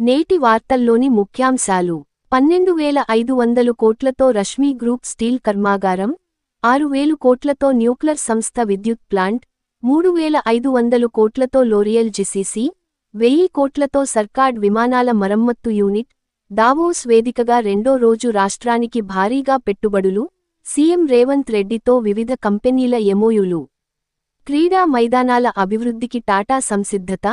నేటి వార్తల్లోని ముఖ్యాంశాలు 12,500 కోట్లతో రష్మీ గ్రూప్ స్టీల్ కర్మాగారం, 6,000 కోట్లతో న్యూక్లర్ సంస్థ విద్యుత్ ప్లాంట్, 3,500 కోట్లతో లోరియల్ జిసిసి, 1000 కోట్లతో సర్కాడ్ విమానాల మరమ్మత్తు యూనిట్, దావోస్ వేదికగా రెండో రోజు రాష్ట్రానికి భారీగా పెట్టుబడులు, సీఎం రేవంత్ రెడ్డితో వివిధ కంపెనీల ఎంఓయూలు. క్రీడా మైదానాల అభివృద్ధికి టాటా సంసిద్ధత,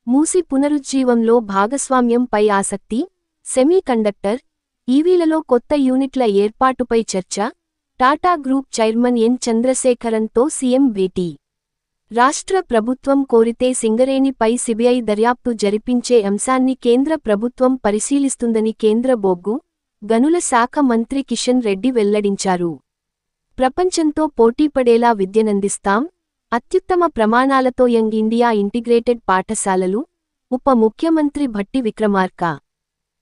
మూసి పునరుజ్జీవంలో భాగస్వామ్యంపై ఆసక్తి, సెమీ కండక్టర్, ఈవీలలో కొత్త యూనిట్ల ఏర్పాటుపై చర్చ, టాటా గ్రూప్ చైర్మన్ ఎన్ చంద్రశేఖరన్తో సీఎం భేటీ. రాష్ట్ర ప్రభుత్వం కోరితే సింగరేణిపై సిబిఐ దర్యాప్తు జరిపించే అంశాన్ని కేంద్ర ప్రభుత్వం పరిశీలిస్తుందని కేంద్ర బొగ్గు, గనుల శాఖ మంత్రి కిషన్ రెడ్డి వెల్లడించారు. ప్రపంచంతో పోటీపడేలా విద్యనందిస్తాం, అత్యుత్తమ ప్రమాణాలతో యంగ్ ఇండియా ఇంటిగ్రేటెడ్ పాఠశాలలు, ఉప ముఖ్యమంత్రి భట్టి విక్రమార్క.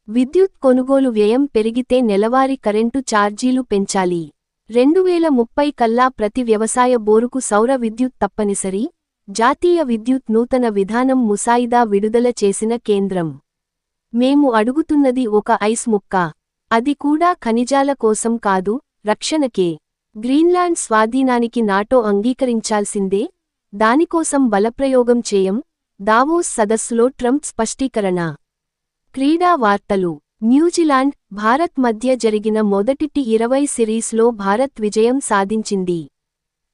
విద్యుత్ కొనుగోలు వ్యయం పెరిగితే నెలవారీ కరెంటు ఛార్జీలు పెంచాలి. 2030 కల్లా ప్రతి వ్యవసాయ బోరుకు సౌర విద్యుత్ తప్పనిసరి, జాతీయ విద్యుత్ నూతన విధానం ముసాయిదా విడుదల చేసిన కేంద్రం. మేము అడుగుతున్నది ఒక ఐస్ ముక్క. అది కూడా ఖనిజాల కోసం కాదు, రక్షణకే. గ్రీన్లాండ్ స్వాధీనానికి నాటో అంగీకరించాల్సిందే, దానికోసం బలప్రయోగం చేయం. దావోస్ సదస్సులో ట్రంప్ స్పష్టీకరణ. క్రీడా వార్తలు. న్యూజిలాండ్, భారత్ మధ్య జరిగిన మొదటి టీ20 సిరీస్లో భారత్ విజయం సాధించింది.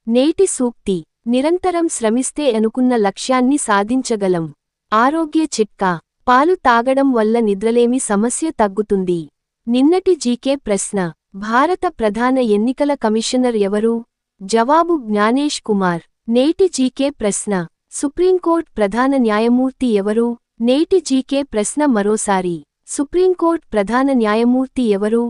నేటి సూక్తి: నిరంతరం శ్రమిస్తే అనుకున్న లక్ష్యాన్ని సాధించగలం. ఆరోగ్య చిట్కా: పాలు తాగడం వల్ల నిద్రలేమి సమస్య తగ్గుతుంది. నిన్నటి జీకే ప్రశ్న: భారత ప్రధాన ఎన్నికల కమిషనర్ ఎవరు? జవాబు: జ్ఞానేష్ కుమార్. నేటి జీకే ప్రశ్న: సుప్రీంకోర్టు ప్రధాన న్యాయమూర్తి ఎవరు? నేటి జీకే ప్రశ్న మరోసారి: సుప్రీంకోర్టు ప్రధాన న్యాయమూర్తి ఎవరు?